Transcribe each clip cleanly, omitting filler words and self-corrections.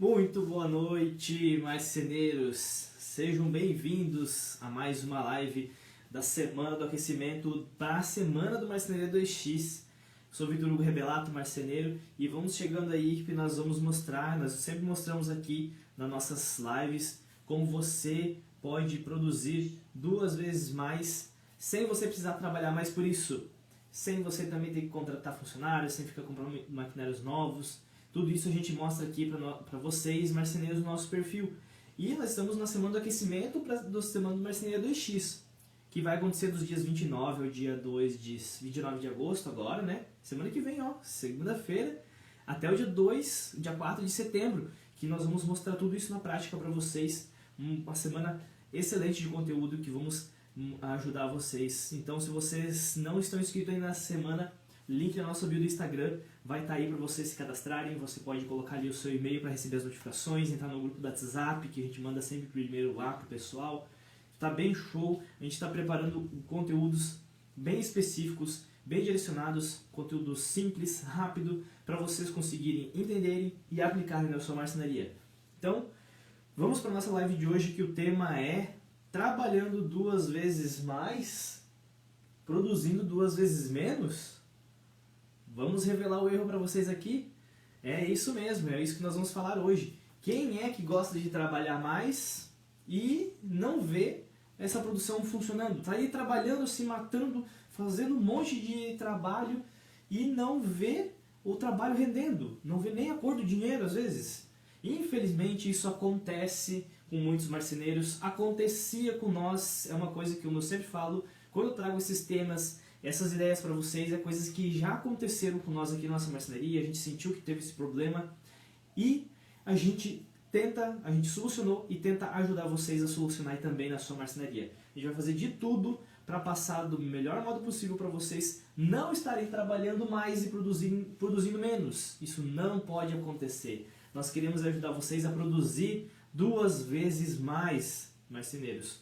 Muito boa noite, marceneiros! Sejam bem-vindos a mais uma live da Semana do Aquecimento para a Semana do Marcenaria 2x. Sou Vitor Hugo Rebelato, marceneiro, e vamos chegando aí que nós vamos mostrar, nós sempre mostramos aqui nas nossas lives como você pode produzir 2 vezes mais sem você precisar trabalhar mais por isso, sem você também ter que contratar funcionários, sem ficar comprando maquinários novos. Tudo isso a gente mostra aqui para vocês, marceneiros, no nosso perfil. E nós estamos na Semana do Aquecimento da Semana do Marcenaria 2x, que vai acontecer dos dias 29 ao dia 29 de agosto agora, né? Semana que vem, ó, segunda-feira, até o dia 4 de setembro, que nós vamos mostrar tudo isso na prática para vocês. Uma semana excelente de conteúdo que vamos ajudar vocês. Então, se vocês não estão inscritos aí na semana, link na nossa bio do Instagram vai estar aí para vocês se cadastrarem. Você pode colocar ali o seu e-mail para receber as notificações, entrar no grupo do WhatsApp, que a gente manda sempre primeiro lá pro pessoal. Tá bem show, a gente está preparando conteúdos bem específicos, bem direcionados, conteúdo simples, rápido, para vocês conseguirem entenderem e aplicarem na sua marcenaria. Então, vamos para a nossa live de hoje, que o tema é trabalhando 2 vezes mais, produzindo 2 vezes menos? Vamos revelar o erro para vocês aqui? É isso mesmo, é isso que nós vamos falar hoje. Quem é que gosta de trabalhar mais e não vê essa produção funcionando? Está aí trabalhando, se matando, fazendo um monte de trabalho e não vê o trabalho rendendo, não vê nem a cor do dinheiro às vezes. Infelizmente isso acontece com muitos marceneiros, acontecia com nós, é uma coisa que eu sempre falo, quando eu trago esses temas, essas ideias para vocês, é coisas que já aconteceram com nós aqui na nossa marcenaria, a gente sentiu que teve esse problema e a gente solucionou e tenta ajudar vocês a solucionar também na sua marcenaria. A gente vai fazer de tudo para passar do melhor modo possível para vocês não estarem trabalhando mais e produzindo menos. Isso não pode acontecer. Nós queremos ajudar vocês a produzir 2 vezes mais, marceneiros.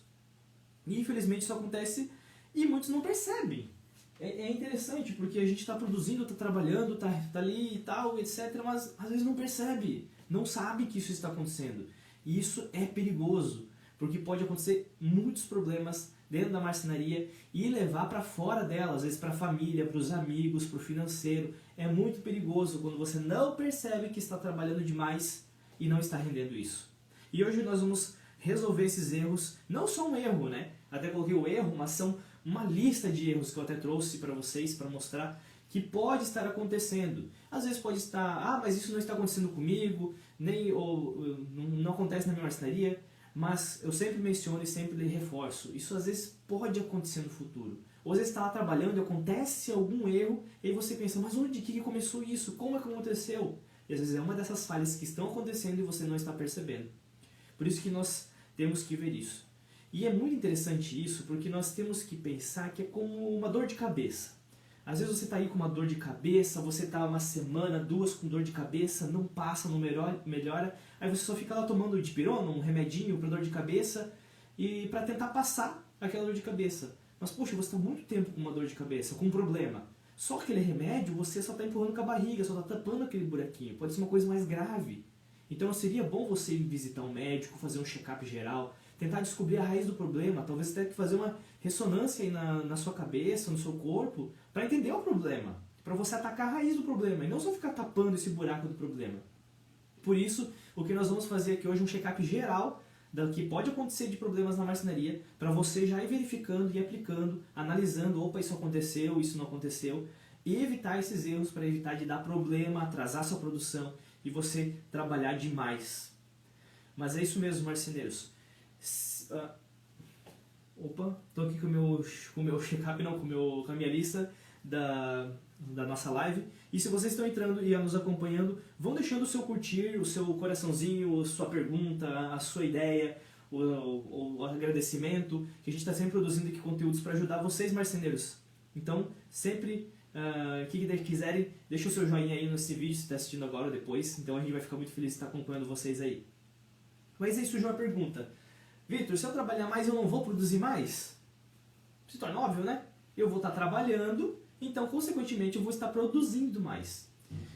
E infelizmente isso acontece e muitos não percebem. É interessante porque a gente está produzindo, está trabalhando, está ali e tal, etc. Mas às vezes não percebe, não sabe que isso está acontecendo. E isso é perigoso, porque pode acontecer muitos problemas dentro da marcenaria e levar para fora dela, às vezes para a família, para os amigos, para o financeiro. É muito perigoso quando você não percebe que está trabalhando demais e não está rendendo isso. E hoje nós vamos resolver esses erros, não só um erro, né? Até coloquei o erro, mas são uma lista de erros que eu até trouxe para vocês, para mostrar que pode estar acontecendo. Às vezes pode estar, mas isso não está acontecendo comigo, ou não acontece na minha marcenaria, mas eu sempre menciono e sempre reforço, isso às vezes pode acontecer no futuro. Ou às vezes está lá trabalhando e acontece algum erro, e aí você pensa, mas onde que começou isso? Como é que aconteceu? E às vezes é uma dessas falhas que estão acontecendo e você não está percebendo. Por isso que nós temos que ver isso. E é muito interessante isso, porque nós temos que pensar que é como uma dor de cabeça. Às vezes você está aí com uma dor de cabeça, você está uma semana, 2 com dor de cabeça, não passa, não melhora, aí você só fica lá tomando dipirona, um remedinho para dor de cabeça, e para tentar passar aquela dor de cabeça. Mas poxa, você está muito tempo com uma dor de cabeça, com um problema. Só aquele remédio você só está empurrando com a barriga, só está tampando aquele buraquinho, pode ser uma coisa mais grave. Então seria bom você ir visitar um médico, fazer um check-up geral, tentar descobrir a raiz do problema, talvez tenha que fazer uma ressonância aí na sua cabeça, no seu corpo, para entender o problema, para você atacar a raiz do problema, e não só ficar tapando esse buraco do problema. Por isso, o que nós vamos fazer aqui hoje é um check-up geral do que pode acontecer de problemas na marcenaria, para você já ir verificando e aplicando, analisando, opa, isso aconteceu, isso não aconteceu, e evitar esses erros para evitar de dar problema, atrasar sua produção e você trabalhar demais. Mas é isso mesmo, marceneiros. Estou aqui com o meu check-up, não, com a minha lista da nossa live. E se vocês estão entrando e nos acompanhando, vão deixando o seu curtir, o seu coraçãozinho, a sua pergunta, a sua ideia, o agradecimento, que a gente está sempre produzindo aqui conteúdos para ajudar vocês, marceneiros. Então, sempre que quiserem, deixa o seu joinha aí nesse vídeo, se está assistindo agora ou depois. Então a gente vai ficar muito feliz de estar acompanhando vocês aí. Mas aí surgiu uma pergunta. Vitor, se eu trabalhar mais eu não vou produzir mais? Se torna óbvio, né? Eu vou estar trabalhando, então consequentemente eu vou estar produzindo mais.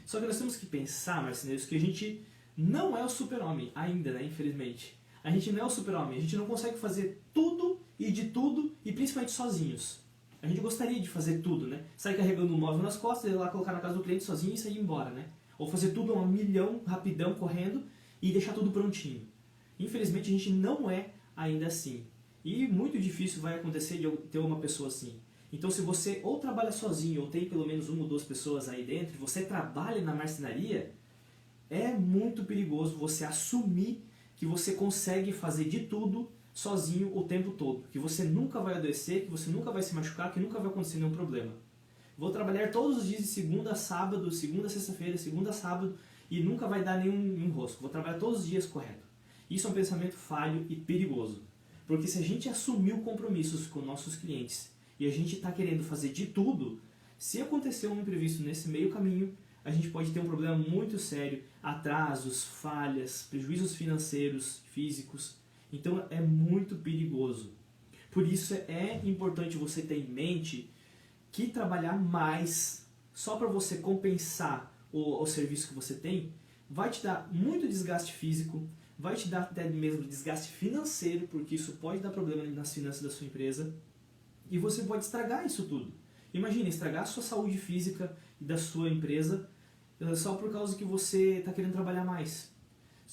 Só que nós temos que pensar, marceneiros, que a gente não é o super-homem ainda, né? Infelizmente. A gente não é o super-homem, a gente não consegue fazer tudo e principalmente sozinhos. A gente gostaria de fazer tudo, né? Sair carregando um móvel nas costas, ir lá colocar na casa do cliente sozinho e sair embora, né? Ou fazer tudo a 1.000.000, rapidão, correndo e deixar tudo prontinho. Infelizmente a gente não é ainda assim. E muito difícil vai acontecer de ter uma pessoa assim. Então se você ou trabalha sozinho ou tem pelo menos uma ou duas pessoas aí dentro, você trabalha na marcenaria, é muito perigoso você assumir que você consegue fazer de tudo sozinho o tempo todo. Que você nunca vai adoecer, que você nunca vai se machucar, que nunca vai acontecer nenhum problema. Vou trabalhar todos os dias de segunda a sábado, segunda a sexta-feira, segunda a sábado e nunca vai dar nenhum enrosco. Vou trabalhar todos os dias correto. Isso é um pensamento falho e perigoso. Porque se a gente assumiu compromissos com nossos clientes e a gente está querendo fazer de tudo, se acontecer um imprevisto nesse meio caminho, a gente pode ter um problema muito sério, atrasos, falhas, prejuízos financeiros, físicos. Então é muito perigoso. Por isso é importante você ter em mente que trabalhar mais só para você compensar o serviço que você tem vai te dar muito desgaste físico, vai te dar até mesmo desgaste financeiro, porque isso pode dar problema nas finanças da sua empresa e você pode estragar isso tudo. Imagina, estragar a sua saúde física e da sua empresa só por causa que você está querendo trabalhar mais.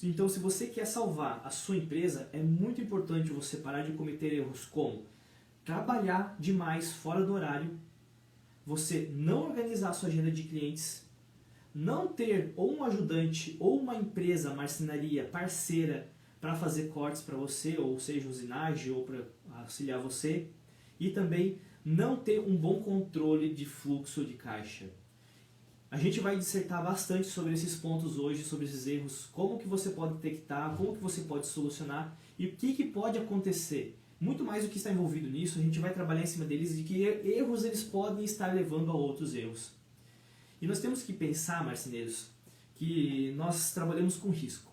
Então, se você quer salvar a sua empresa, é muito importante você parar de cometer erros como trabalhar demais fora do horário, você não organizar a sua agenda de clientes, não ter ou um ajudante ou uma empresa, marcenaria, parceira para fazer cortes para você, ou seja, usinagem ou para auxiliar você, e também não ter um bom controle de fluxo de caixa. A gente vai dissertar bastante sobre esses pontos hoje, sobre esses erros, como que você pode detectar, como que você pode solucionar e o que pode acontecer. Muito mais do que está envolvido nisso, a gente vai trabalhar em cima deles de que erros eles podem estar levando a outros erros. E nós temos que pensar, marceneiros, que nós trabalhamos com risco.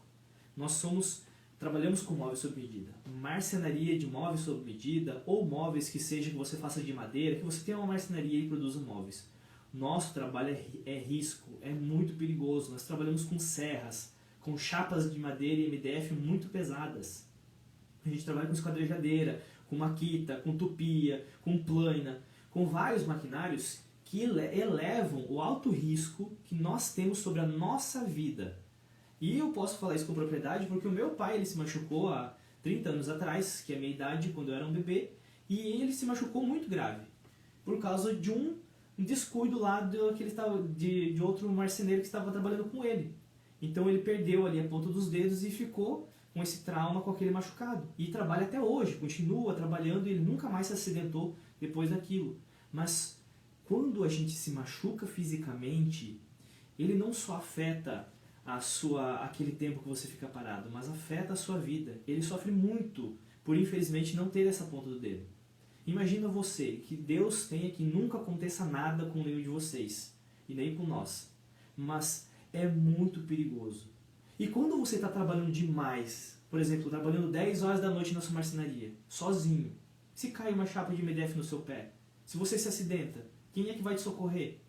Trabalhamos com móveis sob medida. Marcenaria de móveis sob medida ou móveis que seja que você faça de madeira, que você tenha uma marcenaria e produza móveis. Nosso trabalho é risco, é muito perigoso. Nós trabalhamos com serras, com chapas de madeira e MDF muito pesadas. A gente trabalha com esquadrejadeira, com maquita, com tupia, com plana, com vários maquinários que elevam o alto risco que nós temos sobre a nossa vida. E eu posso falar isso com propriedade porque o meu pai ele se machucou há 30 anos atrás, que é a minha idade, quando eu era um bebê, e ele se machucou muito grave, por causa de um descuido lá de outro marceneiro que estava trabalhando com ele. Então ele perdeu ali a ponta dos dedos e ficou com esse trauma, com aquele machucado. E trabalha até hoje, continua trabalhando e ele nunca mais se acidentou depois daquilo. Mas quando a gente se machuca fisicamente, ele não só afeta aquele tempo que você fica parado, mas afeta a sua vida. Ele sofre muito por, infelizmente, não ter essa ponta do dedo. Imagina você, que Deus tenha que nunca aconteça nada com nenhum de vocês, e nem com nós. Mas é muito perigoso. E quando você está trabalhando demais, por exemplo, trabalhando 10 horas da noite na sua marcenaria, sozinho, se cai uma chapa de MDF no seu pé, se você se acidenta, quem é que vai te socorrer?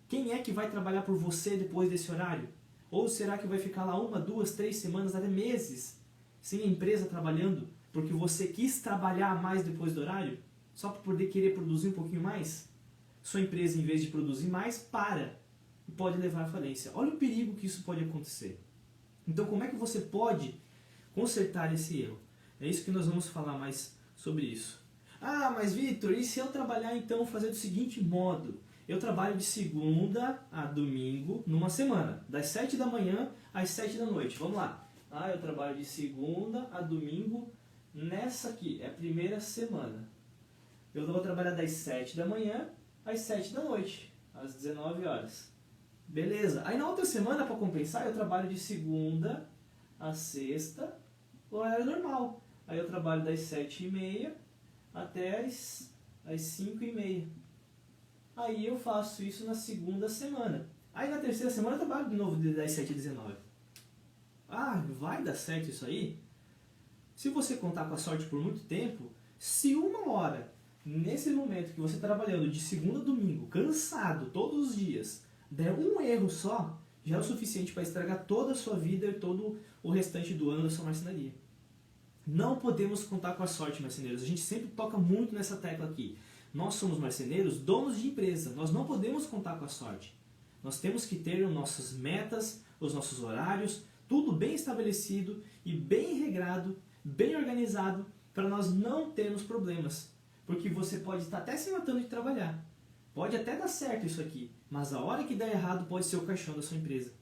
Quem é que vai trabalhar por você depois desse horário? Ou será que vai ficar lá 1, 2, 3 semanas, até meses, sem a empresa trabalhando, porque você quis trabalhar mais depois do horário? Só para poder querer produzir um pouquinho mais? Sua empresa, em vez de produzir mais, para e pode levar à falência. Olha o perigo que isso pode acontecer. Então, como é que você pode consertar esse erro? É isso que nós vamos falar mais sobre isso. Ah, mas Vitor, e se eu trabalhar então fazer do seguinte modo? Eu trabalho de segunda a domingo numa semana, das 7 da manhã às 7 da noite. Vamos lá. Ah, eu trabalho de segunda a domingo nessa aqui, é a primeira semana. Eu vou trabalhar das 7 da manhã às 7 da noite, às 19 horas. Beleza. Aí na outra semana, para compensar, eu trabalho de segunda a sexta, horário normal. Aí eu trabalho das 7h30 até as 5h30. Aí eu faço isso na segunda semana. Aí na terceira semana eu trabalho de novo das 7 às 19. Ah, vai dar certo isso aí? Se você contar com a sorte por muito tempo, se uma hora, nesse momento que você está trabalhando de segunda a domingo, cansado todos os dias, der um erro só, já é o suficiente para estragar toda a sua vida e todo o restante do ano da sua marcenaria. Não podemos contar com a sorte, marceneiros. A gente sempre toca muito nessa tecla aqui. Nós somos marceneiros, donos de empresa. Nós não podemos contar com a sorte. Nós temos que ter nossas metas, os nossos horários, tudo bem estabelecido e bem regrado, bem organizado, para nós não termos problemas. Porque você pode estar até se matando de trabalhar. Pode até dar certo isso aqui, mas a hora que der errado pode ser o caixão da sua empresa.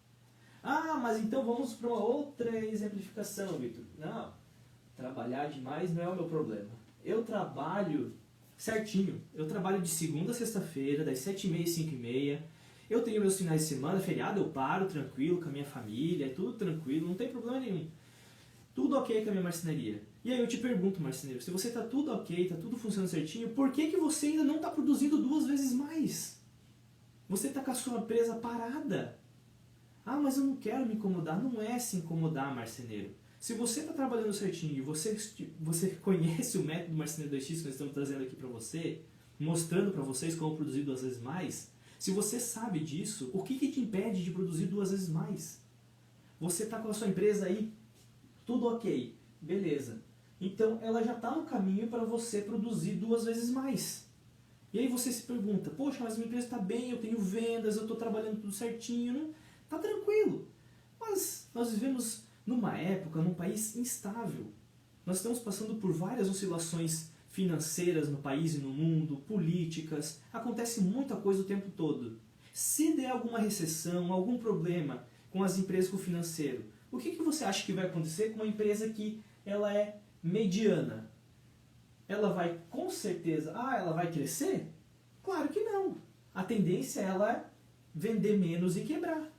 Ah, mas então vamos para uma outra exemplificação, Vitor. Não, trabalhar demais não é o meu problema. Eu trabalho certinho. Eu trabalho de segunda a sexta-feira, das 7h30 às 5h30. Eu tenho meus finais de semana, feriado, eu paro tranquilo com a minha família, é tudo tranquilo, não tem problema nenhum. Tudo ok com a minha marcenaria. E aí eu te pergunto, marceneiro, se você está tudo ok, está tudo funcionando certinho, por que você ainda não está produzindo 2 vezes mais? Você está com a sua empresa parada. Ah, mas eu não quero me incomodar. Não é se incomodar, marceneiro. Se você está trabalhando certinho e você conhece o método Marceneiro 2x que nós estamos trazendo aqui para você, mostrando para vocês como produzir 2 vezes mais, se você sabe disso, o que te impede de produzir 2 vezes mais? Você está com a sua empresa aí, tudo ok, beleza. Então ela já está no caminho para você produzir 2 vezes mais. E aí você se pergunta, poxa, mas minha empresa está bem, eu tenho vendas, eu estou trabalhando tudo certinho, está tranquilo. Mas nós vivemos numa época, num país instável. Nós estamos passando por várias oscilações financeiras no país e no mundo, políticas, acontece muita coisa o tempo todo. Se der alguma recessão, algum problema com as empresas, com o financeiro, o que você acha que vai acontecer com uma empresa que ela é mediana? Ela vai, com certeza, ela vai crescer? Claro que não. A tendência é ela vender menos e quebrar.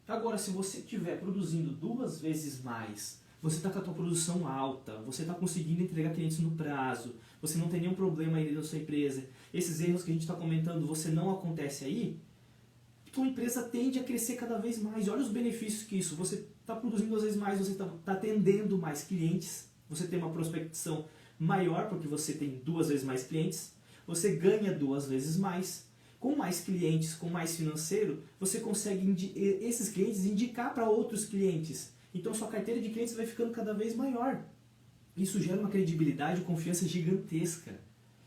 Agora, se você estiver produzindo 2 vezes mais, você está com a tua produção alta, você está conseguindo entregar clientes no prazo, você não tem nenhum problema aí na sua empresa, esses erros que a gente está comentando, você não acontece aí, tua empresa tende a crescer cada vez mais. E olha os benefícios que isso, você está produzindo 2 vezes mais, você está atendendo mais clientes, você tem uma prospecção maior porque você tem 2 vezes mais clientes, você ganha 2 vezes mais. Com mais clientes, com mais financeiro, você consegue esses clientes indicar para outros clientes. Então sua carteira de clientes vai ficando cada vez maior. Isso gera uma credibilidade e confiança gigantesca.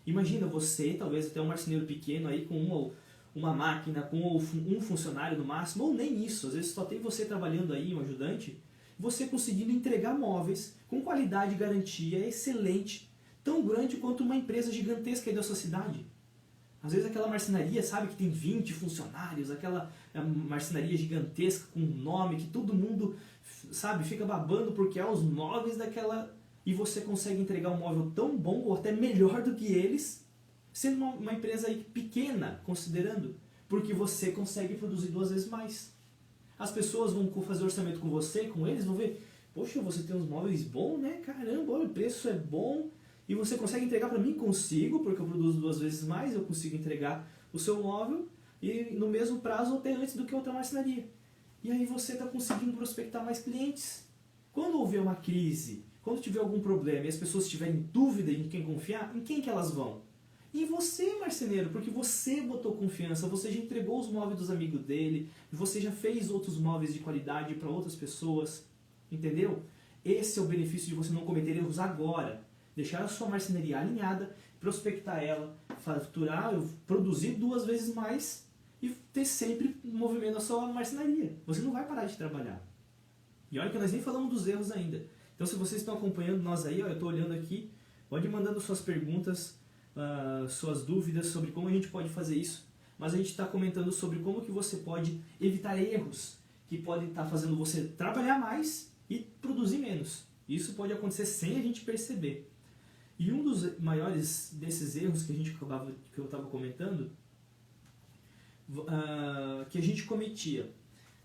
Imagina você, talvez até um marceneiro pequeno aí com uma máquina, com um funcionário no máximo, ou nem isso, às vezes só tem você trabalhando aí, um ajudante, você conseguindo entregar móveis com qualidade e garantia excelente, tão grande quanto uma empresa gigantesca aí da sua cidade. Às vezes aquela marcenaria, sabe, que tem 20 funcionários, aquela marcenaria gigantesca com nome, que todo mundo, sabe, fica babando porque é os móveis daquela... E você consegue entregar um móvel tão bom, ou até melhor do que eles, sendo uma empresa aí pequena, considerando, porque você consegue produzir 2 vezes mais. As pessoas vão fazer orçamento com você, com eles, vão ver, poxa, você tem uns móveis bons, né? Caramba, olha, o preço é bom. E você consegue entregar para mim? Consigo, porque eu produzo 2 vezes mais, eu consigo entregar o seu móvel e no mesmo prazo ou até antes do que outra marcenaria. E aí você está conseguindo prospectar mais clientes. Quando houver uma crise, quando tiver algum problema e as pessoas tiverem dúvida em quem confiar, em quem que elas vão? Em você, marceneiro, porque você botou confiança, você já entregou os móveis dos amigos dele, você já fez outros móveis de qualidade para outras pessoas, entendeu? Esse é o benefício de você não cometer erros agora. Deixar a sua marcenaria alinhada, prospectar ela, faturar, produzir 2 vezes mais e ter sempre um movimento na sua marcenaria. Você não vai parar de trabalhar. E olha que nós nem falamos dos erros ainda. Então se vocês estão acompanhando nós aí, eu estou olhando aqui, pode ir mandando suas perguntas, suas dúvidas sobre como a gente pode fazer isso. Mas a gente está comentando sobre como que você pode evitar erros que podem estar fazendo você trabalhar mais e produzir menos. Isso pode acontecer sem a gente perceber. E um dos maiores desses erros que eu estava comentando, que a gente cometia.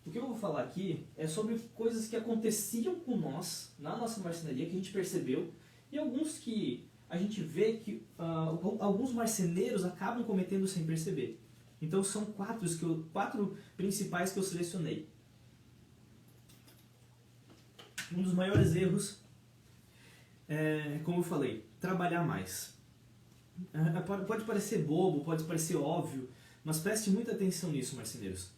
O que eu vou falar aqui é sobre coisas que aconteciam com nós, na nossa marcenaria, que a gente percebeu, e alguns que a gente vê que alguns marceneiros acabam cometendo sem perceber. Então são 4 principais que eu selecionei. Um dos maiores erros é, como eu falei, trabalhar mais. Pode parecer bobo, pode parecer óbvio, mas preste muita atenção nisso, marceneiros.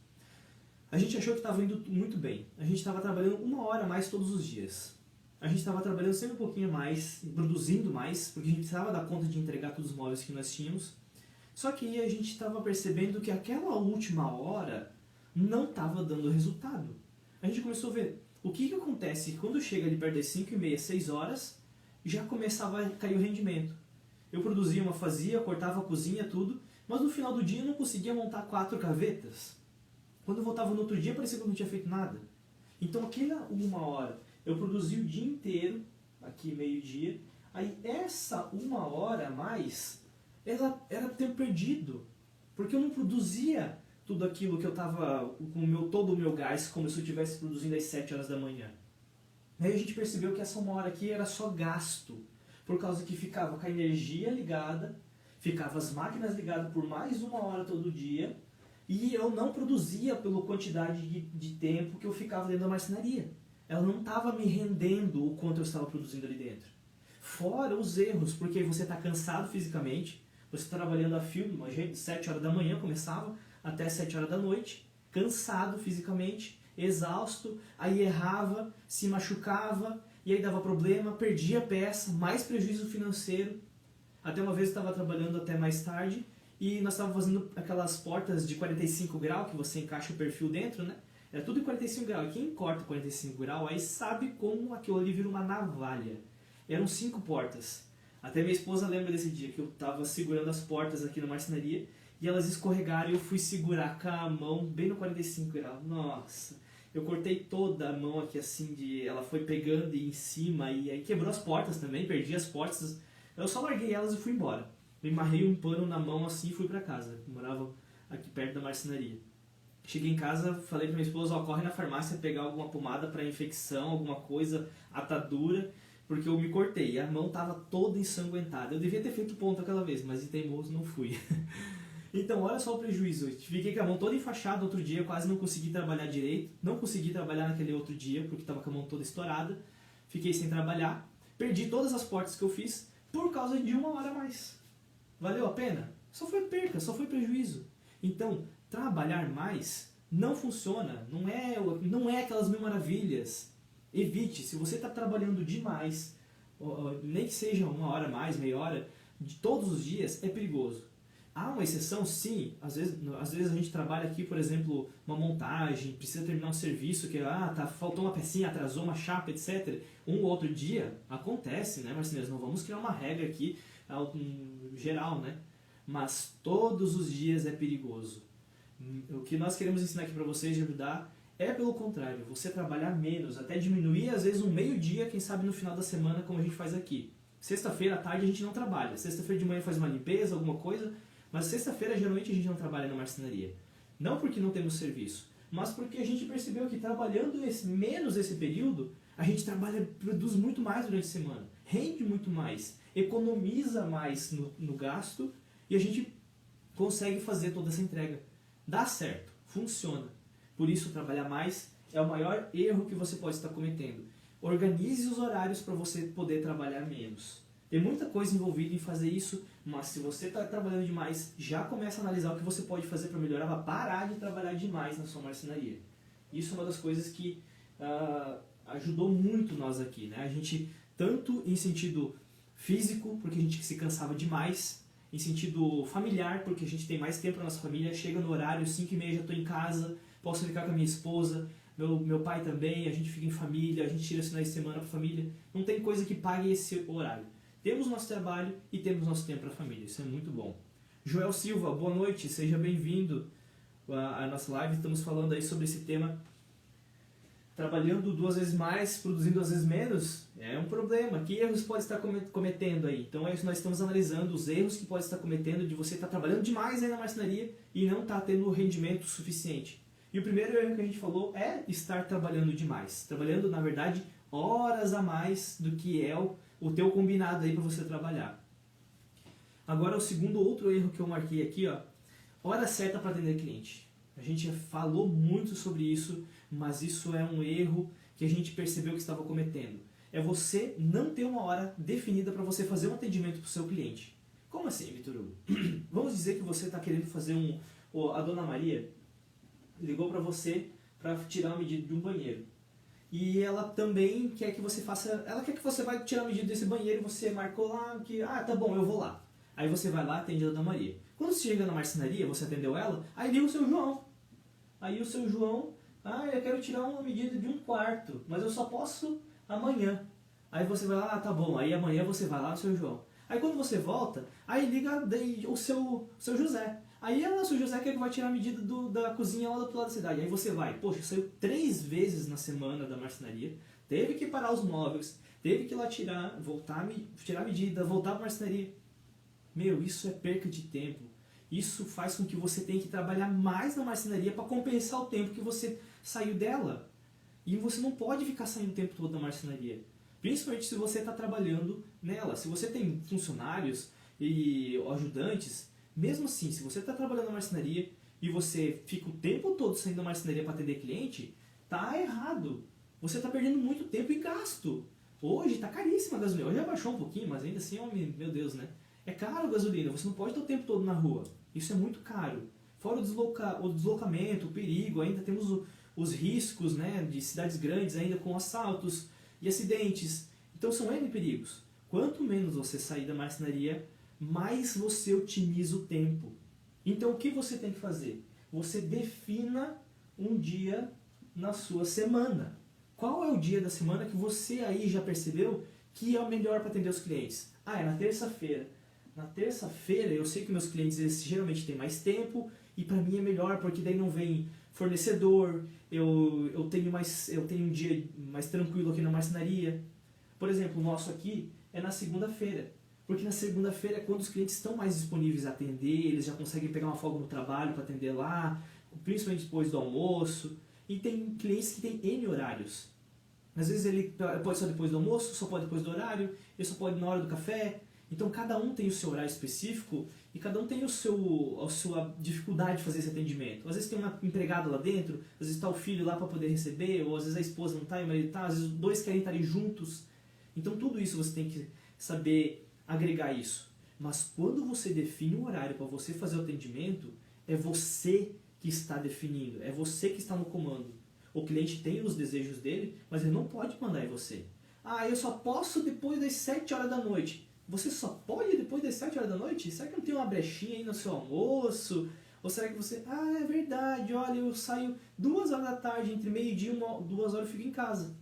A gente achou que estava indo muito bem. A gente estava trabalhando 1 hora a mais todos os dias. A gente estava trabalhando sempre um pouquinho mais, produzindo mais, porque a gente precisava dar conta de entregar todos os móveis que nós tínhamos. Só que a gente estava percebendo que aquela última hora não estava dando resultado. A gente começou a ver o que acontece quando chega ali perto das 5h30, 6 horas, já começava a cair o rendimento. Eu produzia fazia, cortava a cozinha, tudo, mas no final do dia eu não conseguia montar 4 gavetas. Quando eu voltava no outro dia, parecia que eu não tinha feito nada. Então, aquela 1 hora, eu produzi o dia inteiro, aqui meio-dia. Aí, essa 1 hora a mais, ela era tempo perdido. Porque eu não produzia tudo aquilo que eu estava, com todo o meu gás, como se eu estivesse produzindo às 7 horas da manhã. Aí a gente percebeu que essa 1 hora aqui era só gasto. Por causa que ficava com a energia ligada, ficava as máquinas ligadas por mais 1 hora todo dia, e eu não produzia pela quantidade de tempo que eu ficava dentro da marcenaria. Ela não estava me rendendo o quanto eu estava produzindo ali dentro. Fora os erros, porque você está cansado fisicamente, você está trabalhando a fio, de 7 horas da manhã começava, até 7 horas da noite, cansado fisicamente, exausto, aí errava, se machucava, e aí dava problema, perdia peça, mais prejuízo financeiro. Até uma vez eu estava trabalhando até mais tarde, e nós estávamos fazendo aquelas portas de 45 graus, que você encaixa o perfil dentro, né? Era tudo em 45 graus. E quem corta 45 graus aí sabe como aquilo ali vira uma navalha. Eram 5 portas. Até minha esposa lembra desse dia que eu estava segurando as portas aqui na marcenaria e elas escorregaram e eu fui segurar com a mão bem no 45 graus. Nossa, eu cortei toda a mão aqui assim, ela foi pegando em cima e aí quebrou as portas também, perdi as portas. Eu só larguei elas e fui embora. Me amarrei um pano na mão assim e fui para casa. Eu morava aqui perto da marcenaria. Cheguei em casa, falei pra minha esposa, ó, corre na farmácia pegar alguma pomada para infecção, alguma coisa, atadura, porque eu me cortei. E a mão tava toda ensanguentada. Eu devia ter feito ponto aquela vez, mas de teimoso não fui. Então, olha só o prejuízo. Eu fiquei com a mão toda enfaixada outro dia, quase não consegui trabalhar direito. Não consegui trabalhar naquele outro dia, porque tava com a mão toda estourada. Fiquei sem trabalhar. Perdi todas as portas que eu fiz por causa de 1 hora a mais. Valeu a pena? Só foi perca, só foi prejuízo. Então, trabalhar mais não funciona, não é aquelas mil maravilhas. Evite, se você está trabalhando demais, nem que seja 1 hora a mais, meia hora, de todos os dias, é perigoso. Há uma exceção, sim, às vezes a gente trabalha aqui, por exemplo, uma montagem, precisa terminar um serviço, que faltou uma pecinha, atrasou uma chapa, etc. Um ou outro dia, acontece, né, marceneiros? Não vamos criar uma regra aqui geral, né? Mas todos os dias é perigoso. O que nós queremos ensinar aqui para vocês e ajudar é pelo contrário, você trabalhar menos, até diminuir às vezes um meio-dia, quem sabe no final da semana, como a gente faz aqui. Sexta-feira à tarde a gente não trabalha, sexta-feira de manhã faz uma limpeza, alguma coisa, mas sexta-feira geralmente a gente não trabalha na marcenaria. Não porque não temos serviço, mas porque a gente percebeu que trabalhando menos esse período, a gente produz muito mais durante a semana, rende muito mais, economiza mais no gasto e a gente consegue fazer toda essa entrega. Dá certo, funciona. Por isso, trabalhar mais é o maior erro que você pode estar cometendo. Organize os horários para você poder trabalhar menos. Tem muita coisa envolvida em fazer isso, mas se você está trabalhando demais, já começa a analisar o que você pode fazer para melhorar, para parar de trabalhar demais na sua marcenaria. Isso é uma das coisas que ajudou muito nós aqui, né? A gente, tanto em sentido físico, porque a gente se cansava demais, em sentido familiar, porque a gente tem mais tempo na nossa família, chega no horário, 5h30 já estou em casa, posso ficar com a minha esposa, meu pai também, a gente fica em família, a gente tira os finais de semana para a família, não tem coisa que pague esse horário. Temos nosso trabalho e temos nosso tempo para a família, isso é muito bom. Joel Silva, boa noite, seja bem-vindo à nossa live, estamos falando aí sobre esse tema. Trabalhando 2 vezes mais, produzindo 2 vezes menos, é um problema. Que erros pode estar cometendo aí? Então é isso, nós estamos analisando os erros que pode estar cometendo de você estar trabalhando demais aí na marcenaria e não estar tendo rendimento suficiente. E o primeiro erro que a gente falou é estar trabalhando demais. Trabalhando, na verdade, horas a mais do que é o teu combinado aí para você trabalhar. Agora o segundo outro erro que eu marquei aqui, ó, hora certa para atender cliente. A gente falou muito sobre isso, mas isso é um erro que a gente percebeu que estava cometendo. É você não ter uma hora definida para você fazer um atendimento para o seu cliente. Como assim, Vitor Hugo? Vamos dizer que você está querendo fazer a Dona Maria ligou para você para tirar uma medida de um banheiro. E ela também quer que você faça, ela quer que você vá tirar a medida desse banheiro e você marcou lá que, tá bom, eu vou lá. Aí você vai lá, atende a Dona Maria. Quando você chega na marcenaria, você atendeu ela, aí liga o seu João. Aí o seu João, eu quero tirar uma medida de 1/4, mas eu só posso amanhã. Aí você vai lá, tá bom, aí amanhã você vai lá no seu João. Aí quando você volta, aí liga o seu José. Aí o seu José que vai tirar a medida da cozinha lá do outro lado da cidade. Aí você vai, poxa, saiu 3 vezes na semana da marcenaria, teve que parar os móveis, teve que ir lá tirar a medida, voltar para a marcenaria. Meu, isso é perca de tempo. Isso faz com que você tenha que trabalhar mais na marcenaria para compensar o tempo que você saiu dela. E você não pode ficar saindo o tempo todo da marcenaria. Principalmente se você está trabalhando nela. Se você tem funcionários e ajudantes, mesmo assim, se você está trabalhando na marcenaria e você fica o tempo todo saindo da marcenaria para atender cliente, tá errado. Você está perdendo muito tempo e gasto. Hoje está caríssima a gasolina. Hoje já baixou um pouquinho, mas ainda assim, meu Deus, né? É caro a gasolina, você não pode estar o tempo todo na rua. Isso é muito caro. Fora o deslocamento, o perigo, ainda temos os riscos, né, de cidades grandes ainda com assaltos e acidentes. Então são N perigos. Quanto menos você sair da marcenaria, mais você otimiza o tempo. Então o que você tem que fazer? Você defina um dia na sua semana. Qual é o dia da semana que você aí já percebeu que é o melhor para atender os clientes? É na terça-feira. Na terça-feira eu sei que meus clientes eles geralmente têm mais tempo e para mim é melhor porque daí não vem fornecedor, eu tenho um dia mais tranquilo aqui na marcenaria. Por exemplo, o nosso aqui é na segunda-feira, porque na segunda-feira é quando os clientes estão mais disponíveis a atender, eles já conseguem pegar uma folga no trabalho para atender lá, principalmente depois do almoço. E tem clientes que têm N horários. Às vezes ele pode só depois do almoço, só pode depois do horário, ele só pode na hora do café. Então cada um tem o seu horário específico e cada um tem a sua dificuldade de fazer esse atendimento. Às vezes tem uma empregada lá dentro, às vezes está o filho lá para poder receber, ou às vezes a esposa não está e o marido está, às vezes os dois querem estar ali juntos. Então tudo isso você tem que saber agregar isso. Mas quando você define um horário para você fazer o atendimento, é você que está definindo, é você que está no comando. O cliente tem os desejos dele, mas ele não pode mandar em você. Eu só posso depois das 7 horas da noite. Você só pode depois das 7 horas da noite? Será que não tem uma brechinha aí no seu almoço? Ou será que você... é verdade, olha, eu saio 2 horas da tarde, entre meio-dia e 2 horas eu fico em casa.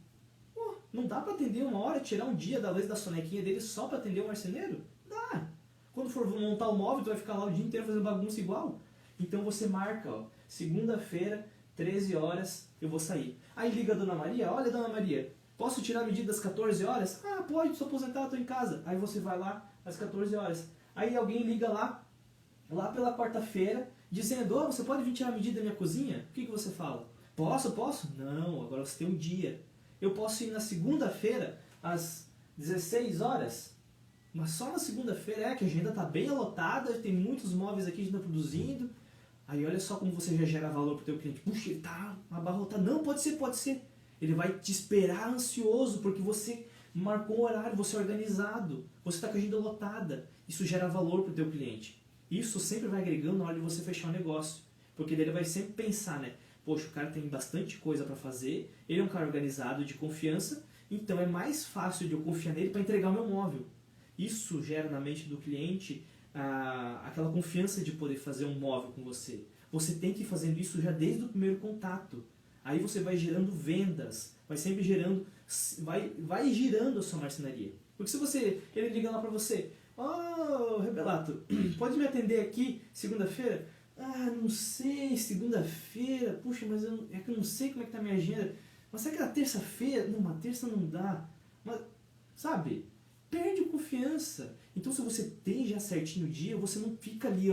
Não dá para atender 1 hora, tirar um dia da vez da sonequinha dele só para atender o marceneiro? Dá. Quando for montar o móvel, tu vai ficar lá o dia inteiro fazendo bagunça igual. Então você marca, segunda-feira, 13 horas, eu vou sair. Aí liga a Dona Maria, olha Dona Maria, posso tirar a medida das 14 horas? Pode, sou aposentado, estou em casa. Aí você vai lá às 14 horas. Aí alguém liga lá pela quarta-feira, dizendo, você pode vir tirar a medida da minha cozinha? O que você fala? Posso? Não, agora você tem um dia. Eu posso ir na segunda-feira às 16 horas? Mas só na segunda-feira, que a agenda está bem lotada, tem muitos móveis aqui que a gente está produzindo. Aí olha só como você já gera valor para o teu cliente. Puxa, ele está abarrotado. Não, pode ser. Ele vai te esperar ansioso porque você marcou o horário, você é organizado, você está com a agenda lotada. Isso gera valor para o teu cliente. Isso sempre vai agregando na hora de você fechar o negócio. Porque daí ele vai sempre pensar, né? Poxa, o cara tem bastante coisa para fazer, ele é um cara organizado, de confiança, então é mais fácil de eu confiar nele para entregar o meu móvel. Isso gera na mente do cliente aquela confiança de poder fazer um móvel com você. Você tem que ir fazendo isso já desde o primeiro contato. Aí você vai gerando vendas, vai sempre gerando, vai girando a sua marcenaria. Porque se ele liga lá para você, Rebelato, pode me atender aqui segunda-feira? Não sei, segunda-feira, puxa, mas é que eu não sei como é que tá a minha agenda. Mas será que na terça-feira? Não, uma terça não dá. Mas, sabe, perde a confiança. Então se você tem já certinho o dia, você não fica ali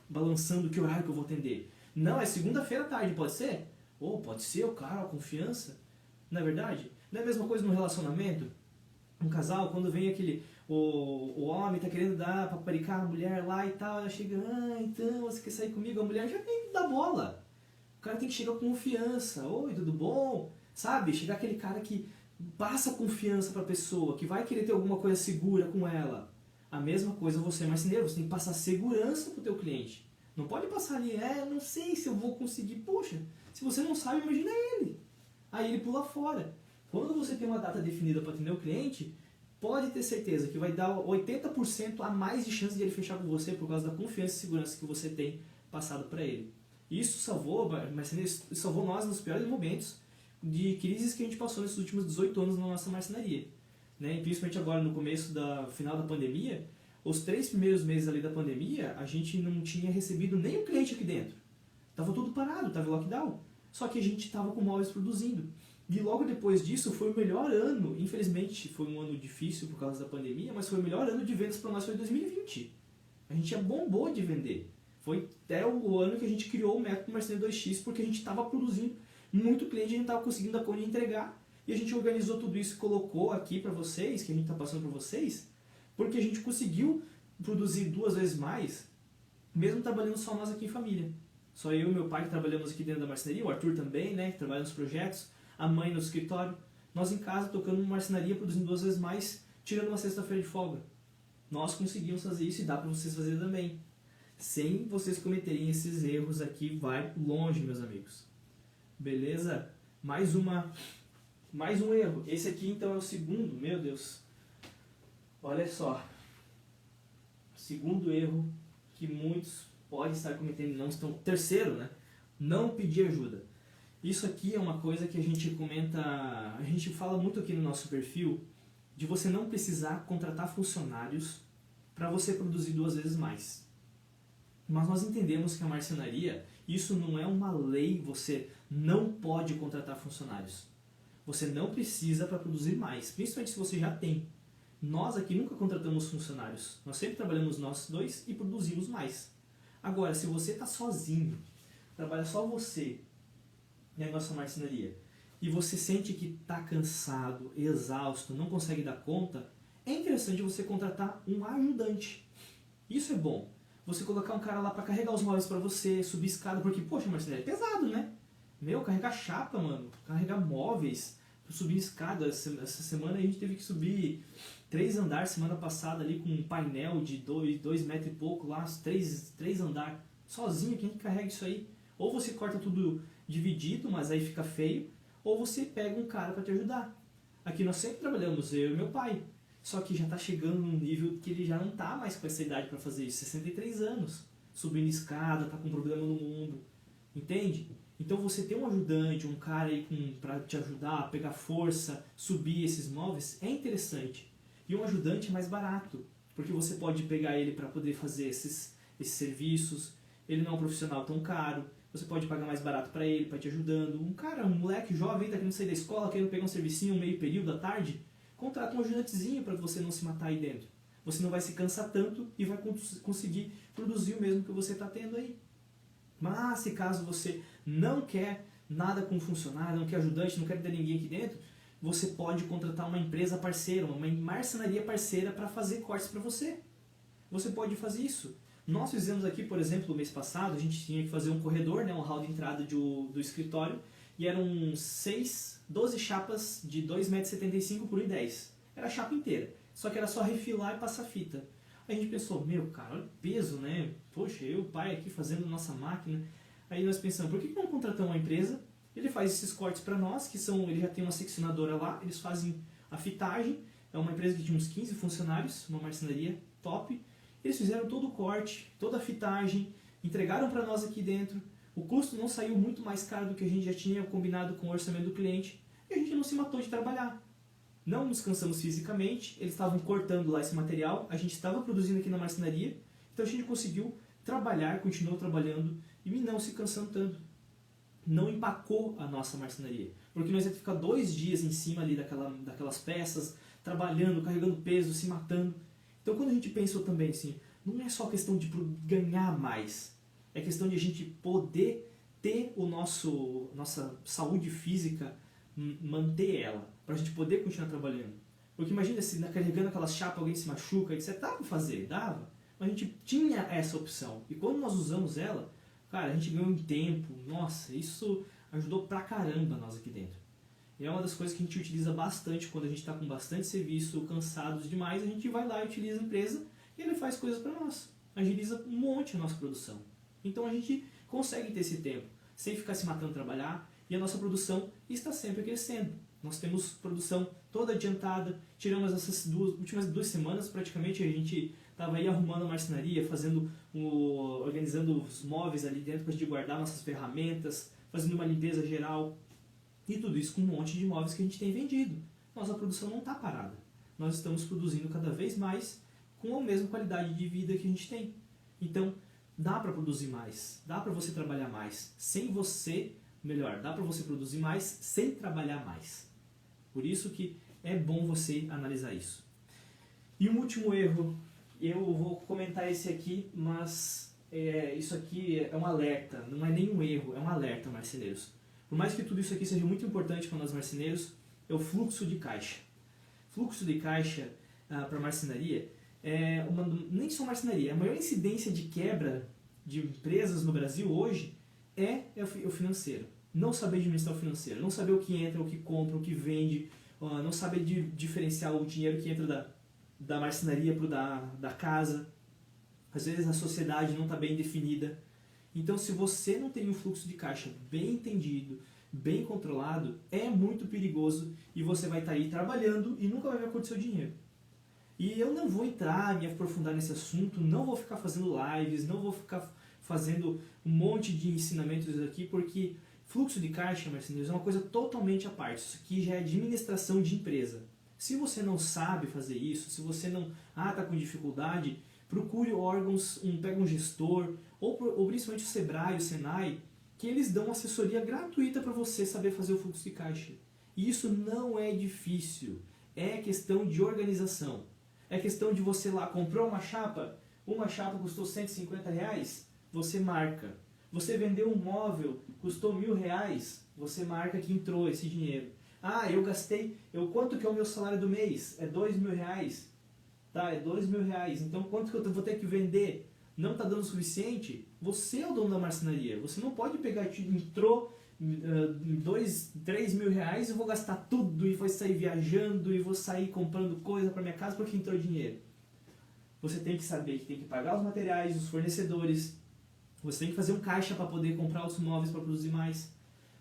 balançando que horário que eu vou atender. Não, é segunda-feira à tarde, pode ser? Pode ser, o cara, a confiança. Não é verdade? Não é a mesma coisa no relacionamento? Um casal, quando vem o homem tá querendo dar, paparicar a mulher lá e tal, ela chega, então você quer sair comigo? A mulher já nem dá bola. O cara tem que chegar com confiança. Oi, tudo bom? Sabe? Chegar aquele cara que passa confiança pra pessoa, que vai querer ter alguma coisa segura com ela. A mesma coisa você é marceneiro, você tem que passar segurança pro teu cliente. Não pode passar ali, não sei se eu vou conseguir. Poxa, Se você não sabe, imagina ele. Aí ele pula fora. Quando você tem uma data definida para atender o cliente, pode ter certeza que vai dar 80% a mais de chance de ele fechar com você por causa da confiança e segurança que você tem passado para ele. Isso salvou nós nos piores momentos de crises que a gente passou nesses últimos 18 anos na nossa marcenaria. Né? E principalmente agora no final da pandemia, os 3 primeiros meses ali da pandemia, a gente não tinha recebido nem um cliente aqui dentro. Tava tudo parado, tava lockdown. Só que a gente tava com móveis produzindo. E logo depois disso foi o melhor ano, infelizmente foi um ano difícil por causa da pandemia, mas foi o melhor ano de vendas para nós, foi 2020. A gente já bombou de vender. Foi até o ano que a gente criou o método Marcenaria 2x, porque a gente estava produzindo muito cliente, a gente estava conseguindo a conta de entregar. E a gente organizou tudo isso e colocou aqui para vocês, que a gente está passando para vocês, porque a gente conseguiu produzir 2 vezes mais, mesmo trabalhando só nós aqui em família. Só eu e meu pai que trabalhamos aqui dentro da marcenaria, o Arthur também, né, que trabalha nos projetos, a mãe no escritório, nós em casa tocando uma marcenaria, produzindo 2 vezes mais, tirando uma sexta-feira de folga. Nós conseguimos fazer isso e dá para vocês fazer também. Sem vocês cometerem esses erros aqui, vai longe, meus amigos. Beleza? Mais um erro. Esse aqui então é o segundo, meu Deus. Olha só. Segundo erro que muitos podem estar cometendo e não estão. Terceiro, né? Não pedir ajuda. Isso aqui é uma coisa que a gente comenta, a gente fala muito aqui no nosso perfil, de você não precisar contratar funcionários para você produzir 2 vezes mais. Mas nós entendemos que a marcenaria, isso não é uma lei, você não pode contratar funcionários. Você não precisa para produzir mais, principalmente se você já tem. Nós aqui nunca contratamos funcionários, nós sempre trabalhamos nós dois e produzimos mais. Agora, se você está sozinho, trabalha só você na nossa marcenaria, e você sente que está cansado, exausto, não consegue dar conta, é interessante você contratar um ajudante. Isso é bom. Você colocar um cara lá para carregar os móveis para você, subir escada, porque, poxa, marcenaria é pesado, né? Carregar chapa, mano, carregar móveis, subir escada. Essa semana a gente teve que subir 3 andares, semana passada ali com um painel de 2 metros e pouco lá, 3 andares. Sozinho, quem carrega isso aí? Ou você corta tudo dividido, mas aí fica feio, ou você pega um cara para te ajudar. Aqui nós sempre trabalhamos, eu e meu pai. Só que já está chegando num nível que ele já não está mais com essa idade para fazer isso. 63 anos, subindo escada, está com problema no mundo. Entende? Então você ter um ajudante, um cara aí para te ajudar a pegar força, subir esses móveis, é interessante. E um ajudante é mais barato, porque você pode pegar ele para poder fazer esses serviços. Ele não é um profissional tão caro. Você pode pagar mais barato para ele, para te ajudando. Um moleque jovem, está querendo sair da escola, querendo pegar um servicinho, um meio período à tarde, contrata um ajudantezinho para você não se matar aí dentro. Você não vai se cansar tanto e vai conseguir produzir o mesmo que você está tendo aí. Mas se caso você não quer nada com funcionário, não quer ajudante, não quer ter ninguém aqui dentro, você pode contratar uma empresa parceira, uma marcenaria parceira para fazer cortes para você. Você pode fazer isso. Nós fizemos aqui, por exemplo, no mês passado, a gente tinha que fazer um corredor, né, um hall de entrada do escritório, e eram 12 chapas de 2,75 m por 1,10 m. Era a chapa inteira, só que era só refilar e passar fita. Aí a gente pensou, cara, olha o peso, né? Poxa, eu e o pai aqui fazendo nossa máquina. Aí nós pensamos, por que não contratar uma empresa? Ele faz esses cortes para nós, ele já tem uma seccionadora lá, eles fazem a fitagem. É uma empresa que tinha uns 15 funcionários, uma marcenaria top. Eles fizeram todo o corte, toda a fitagem, entregaram para nós aqui dentro. O custo não saiu muito mais caro do que a gente já tinha combinado com o orçamento do cliente. E a gente não se matou de trabalhar. Não nos cansamos fisicamente, eles estavam cortando lá esse material, a gente estava produzindo aqui na marcenaria, então a gente conseguiu trabalhar, continuou trabalhando e não se cansando tanto. Não empacou a nossa marcenaria, porque nós ia ficar 2 dias em cima ali daquelas peças, trabalhando, carregando peso, se matando. Então quando a gente pensou também assim, não é só questão de ganhar mais, é questão de a gente poder ter nossa saúde física, manter ela, para a gente poder continuar trabalhando. Porque imagina se carregando aquelas chapas alguém se machuca, etc. Dava para fazer, dava. Mas a gente tinha essa opção. E quando nós usamos ela, cara, a gente ganhou em tempo. Nossa, isso ajudou pra caramba nós aqui dentro. E é uma das coisas que a gente utiliza bastante quando a gente está com bastante serviço, cansados demais, a gente vai lá e utiliza a empresa e ele faz coisas para nós. Agiliza um monte a nossa produção. Então a gente consegue ter esse tempo. sem ficar se matando a trabalhar, e a nossa produção está sempre crescendo. Nós temos produção toda adiantada, tiramos essas últimas 2 semanas, praticamente a gente estava aí arrumando a marcenaria, organizando os móveis ali dentro para a gente guardar nossas ferramentas, fazendo uma limpeza geral, e tudo isso com um monte de móveis que a gente tem vendido. Nossa produção não está parada, nós estamos produzindo cada vez mais com a mesma qualidade de vida que a gente tem. Então, dá para produzir mais, dá para você trabalhar mais, dá para você produzir mais sem trabalhar mais. Por isso que é bom você analisar isso. E um último erro, eu vou comentar esse aqui, mas isso aqui é um alerta, não é nenhum erro, é um alerta, marceneiros. Por mais que tudo isso aqui seja muito importante para nós marceneiros, é o fluxo de caixa. Fluxo de caixa para marcenaria nem só marcenaria, a maior incidência de quebra de empresas no Brasil hoje é o financeiro. Não saber administrar o financeiro, não saber o que entra, o que compra, o que vende, não saber diferenciar o dinheiro que entra da marcenaria para o da casa. Às vezes a sociedade não está bem definida. Então, se você não tem um fluxo de caixa bem entendido, bem controlado, é muito perigoso e você vai estar aí trabalhando e nunca vai ver a cor do seu dinheiro. E eu não vou me aprofundar nesse assunto, não vou ficar fazendo lives, não vou ficar fazendo um monte de ensinamentos aqui, porque fluxo de caixa, marceneiros, é uma coisa totalmente à parte. Isso aqui já é administração de empresa. Se você não sabe fazer isso, se você não está com dificuldade, procure órgãos, pega um gestor, ou principalmente o Sebrae, o Senai, que eles dão assessoria gratuita para você saber fazer o fluxo de caixa. E isso não é difícil, é questão de organização. É questão de você lá, comprou uma chapa custou R$150, você marca. Você vendeu um móvel, custou R$1.000, você marca que entrou esse dinheiro. Quanto que é o meu salário do mês? É R$2.000. Tá, é R$2.000. Então quanto que eu vou ter que vender? Não está dando o suficiente? Você é o dono da marcenaria. Você não pode pegar, entrou R$3.000 e vou gastar tudo e vou sair viajando e vou sair comprando coisa para minha casa porque entrou dinheiro. Você tem que saber que tem que pagar os materiais, os fornecedores. Você tem que fazer um caixa para poder comprar os móveis para produzir mais.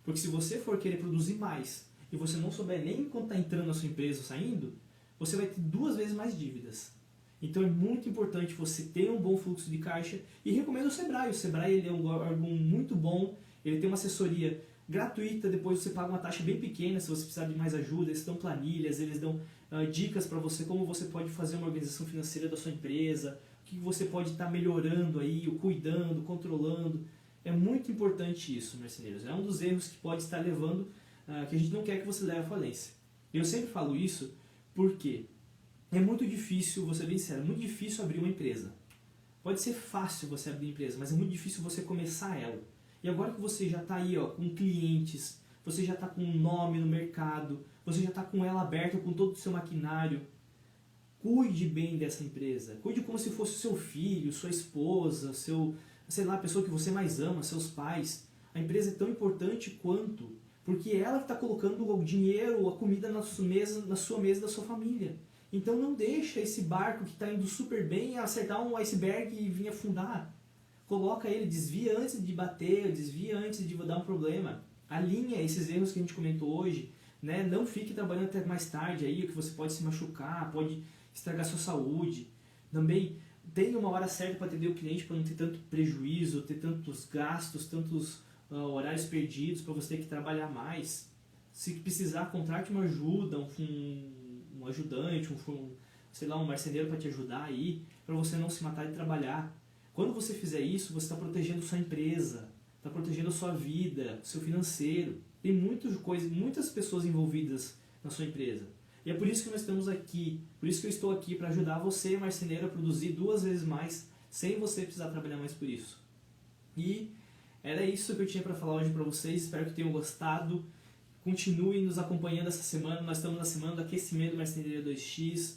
Porque se você for querer produzir mais e você não souber nem quanto está entrando na sua empresa ou saindo, você vai ter 2 vezes mais dívidas. Então é muito importante você ter um bom fluxo de caixa e recomendo o Sebrae. O Sebrae ele é um órgão muito bom, ele tem uma assessoria gratuita, depois você paga uma taxa bem pequena se você precisar de mais ajuda, eles dão planilhas, eles dão dicas para você como você pode fazer uma organização financeira da sua empresa, o que você pode estar melhorando aí, cuidando, controlando. É muito importante isso, marceneiros. É um dos erros que pode estar levando, que a gente não quer que você leve à falência. Eu sempre falo isso porque é muito difícil, vou ser bem sincero, é muito difícil abrir uma empresa. Pode ser fácil você abrir uma empresa, mas é muito difícil você começar ela. E agora que você já está aí com clientes, você já está com um nome no mercado, você já está com ela aberta, com todo o seu maquinário, cuide bem dessa empresa. Cuide como se fosse o seu filho, sua esposa, a pessoa que você mais ama, seus pais. A empresa é tão importante quanto, porque ela que está colocando o dinheiro, a comida na sua mesa da sua família. Então não deixa esse barco que está indo super bem acertar um iceberg e vir afundar. Coloca ele, desvia antes de bater, desvia antes de dar um problema. Alinha esses erros que a gente comentou hoje, né? Não fique trabalhando até mais tarde aí, que você pode se machucar, pode estragar sua saúde. Também tenha uma hora certa para atender o cliente, para não ter tanto prejuízo, ter tantos gastos, tantos horários perdidos, para você ter que trabalhar mais. Se precisar, contrate uma ajuda, um ajudante, um marceneiro para te ajudar aí, para você não se matar de trabalhar. Quando você fizer isso, você está protegendo sua empresa, está protegendo a sua vida, seu financeiro. Tem muitas pessoas envolvidas na sua empresa. E é por isso que nós estamos aqui, por isso que eu estou aqui para ajudar você, marceneiro, a produzir 2 vezes mais, sem você precisar trabalhar mais por isso. E era isso que eu tinha para falar hoje para vocês, espero que tenham gostado. Continuem nos acompanhando essa semana, nós estamos na semana do aquecimento do Marcenaria 2X,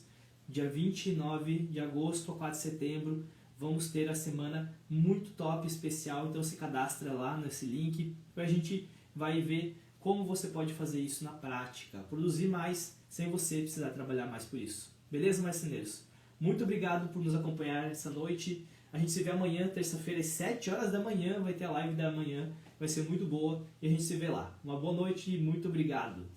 dia 29 de agosto a 4 de setembro. Vamos ter a semana muito top, especial, então se cadastra lá nesse link, a gente vai ver como você pode fazer isso na prática, produzir mais sem você precisar trabalhar mais por isso. Beleza, marceneiros? Muito obrigado por nos acompanhar essa noite. A gente se vê amanhã, terça-feira, às 7 horas da manhã, vai ter a live da manhã. vai ser muito boa e a gente se vê lá. Uma boa noite e muito obrigado!